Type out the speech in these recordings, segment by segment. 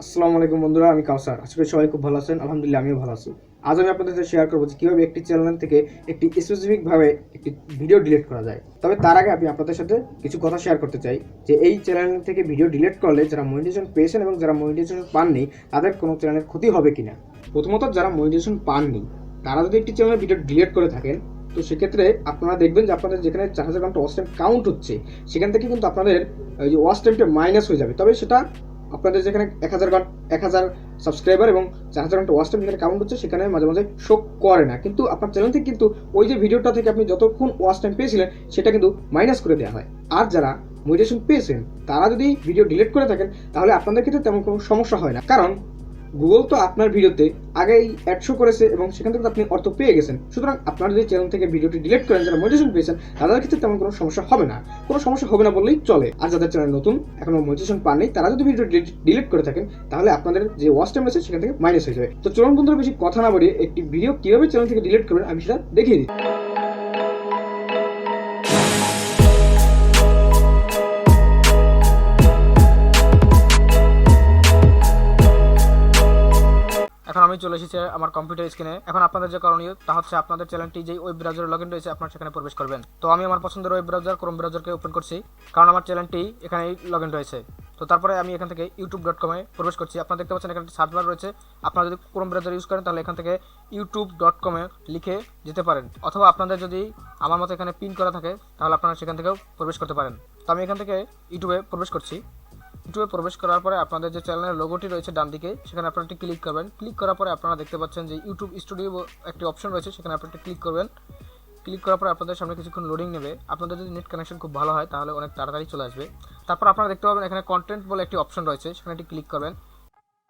আসসালামু আলাইকুম বন্ধুরা, আমি কাউসার। আশা করি সবাই খুব ভালো আছেন। আলহামদুলিল্লাহ আমিও ভালো আছি। আজ আমি আপনাদের সাথে শেয়ার করবো যে কীভাবে একটি চ্যানেল থেকে একটি স্পেসিফিকভাবে একটি ভিডিও ডিলিট করা যায়। তবে তার আগে আমি আপনাদের সাথে কিছু কথা শেয়ার করতে চাই যে এই চ্যানেল থেকে ভিডিও ডিলিট করলে যারা মনিটাইজেশন পেয়েছেন এবং যারা মনিটাইজেশন পাননি তাদের কোনো চ্যানেলের ক্ষতি হবে কিনা। প্রথমত, যারা মনিটাইজেশন পাননি তারা যদি একটি চ্যানেলের ভিডিও ডিলিট করে থাকেন, তো সেক্ষেত্রে আপনারা দেখবেন যে আপনাদের যেখানে 4000 ঘন্টা ওয়াচ টাইম কাউন্ট হচ্ছে সেখান থেকে কিন্তু আপনাদের ওই যে ওয়াচ টাইমটা মাইনাস হয়ে যাবে। তবে সেটা আপনাদের যেখানে 1000 সাবস্ক্রাইবার এবং 4000 ঘন্টা ওয়াচ টাইম যেখানে কাউন্ট হচ্ছে সেখানে মাঝে মাঝে শো করে না, কিন্তু আপনার চ্যানেল থেকে কিন্তু ওই যে ভিডিওটা থেকে আপনি যতক্ষণ ওয়াচ টাইম পেয়েছিলেন সেটা কিন্তু মাইনাস করে দেওয়া হয়। আর যারা মোটিভেশন পেয়েছেন তারা যদি ভিডিও ডিলিট করে থাকেন তাহলে আপনাদের ক্ষেত্রে তেমন কোনো সমস্যা হয় না, কারণ গুগল তো আপনার ভিডিওতে আগেই অ্যাড শো করেছে এবং সেখান থেকে আপনি অর্থ পেয়ে গেছেন। সুতরাং আপনারা যদি চ্যানেল থেকে ভিডিওটি ডিলিট করেন যারা মোটিভেশন পেয়েছেন তাদের ক্ষেত্রে তেমন কোনো সমস্যা হবে না, কোনো সমস্যা হবে না বললেই চলে। আর যাদের চ্যানেল নতুন এখনো মোটিভেশন পাননি তারা যদি ভিডিও ডিলিট করে থাকেন তাহলে আপনাদের যে ওয়াচ টাইম আছে সেখান থেকে মাইনাস হয়ে যাবে। তো চলুন বন্ধুরা, বেশি কথা না বলিয়ে একটি ভিডিও কিভাবে চ্যানেল থেকে ডিলিট করবেন আমি সেটা দেখিয়ে দিই। এখন আমি চলে এসেছি আমার কম্পিউটার স্ক্রিনে। এখন আপনাদের যে করণীয় তা হচ্ছে আপনাদের চ্যানেলটি যেই ওয়েব ব্রাউজারে লগ ইন রয়েছে আপনার সেখানে প্রবেশ করবেন। তো আমি আমার পছন্দের ওয়েব ব্রাউজার ক্রোম ব্রাউজারকে ওপেন করছি, কারণ আমার চ্যানেলটি এখানেই লগ ইন রয়েছে। তো তারপরে আমি এখান থেকে youtube.com-এ প্রবেশ করছি। আপনারা দেখতে পাচ্ছেন এখানে সার্চ বার রয়েছে। আপনারা যদি ক্রোম ব্রাউজার ইউজ করেন তাহলে এখান থেকে youtube.com-এ লিখে যেতে পারেন, অথবা আপনাদের যদি আমার মতো এখানে পিন করা থাকে তাহলে আপনারা সেখান থেকেও প্রবেশ করতে পারেন। তো আমি এখান থেকে ইউটিউবে প্রবেশ করছি। ইউটিউবে প্রবেশ করার পরে আপনাদের যে চ্যানেলের লোগোটি রয়েছে ডান দিকে সেখানে আপনারা একটি ক্লিক করবেন। ক্লিক করার পরে আপনারা দেখতে পাচ্ছেন যে ইউটিউব স্টুডিও একটি অপশন রয়েছে, সেখানে আপনারা একটি ক্লিক করবেন। ক্লিক করার পরে আপনাদের সামনে কিছুক্ষণ লোডিং নেবে। আপনাদের যদি নেট কানেকশন খুব ভালো হয় তাহলে অনেক তাড়াতাড়ি চলে আসবে। তারপর আপনারা দেখতে পাবেন এখানে কন্টেন্ট বলে একটি অপশন রয়েছে, সেখানে একটি ক্লিক করবেন।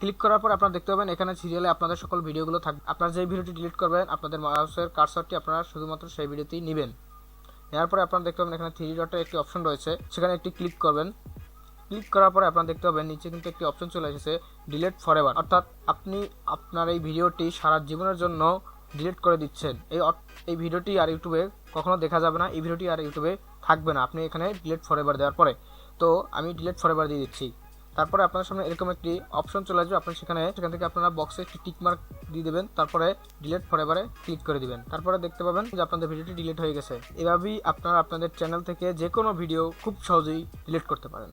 ক্লিক করার পর আপনারা দেখতে পাবেন এখানে সিরিয়ালে আপনাদের সকল ভিডিওগুলো থাকবে। আপনারা যে ভিডিওটি ডিলিট করবেন আপনাদের মাউসের কার্সরটি আপনারা শুধুমাত্র সেই ভিডিওতেই নেবেন। নেওয়ার পরে আপনারা দেখতে পাবেন এখানে 3 ডটের একটি অপশন রয়েছে, সেখানে একটি ক্লিক করবেন। ক্লিক করার পরে আপনারা দেখতে পাবেন নিচে কিন্তু একটি অপশন চলে এসেছে ডিলিট ফরএভার, অর্থাৎ আপনি আপনার এই ভিডিওটি সারা জীবনের জন্য ডিলিট করে দিচ্ছেন। এই ভিডিওটি আর ইউটিউবে কখনো দেখা যাবে না, এই ভিডিওটি আর ইউটিউবে থাকবে না আপনি এখানে ডিলিট ফরএভার দেওয়ার পরে। তো আমি ডিলিট ফরএভার দিয়ে দিচ্ছি। তারপরে আপনার সামনে এরকম একটি অপশন চলে আসবে, আপনি সেখান থেকে আপনারা বক্সে একটি টিক মার্ক দিয়ে দেবেন, তারপরে ডিলিট ফরএভারে ক্লিক করে দিবেন। তারপরে দেখতে পাবেন যে আপনাদের ভিডিওটি ডিলিট হয়ে গেছে। এভাবেই আপনারা আপনাদের চ্যানেল থেকে যে কোনো ভিডিও খুব সহজেই ডিলিট করতে পারেন।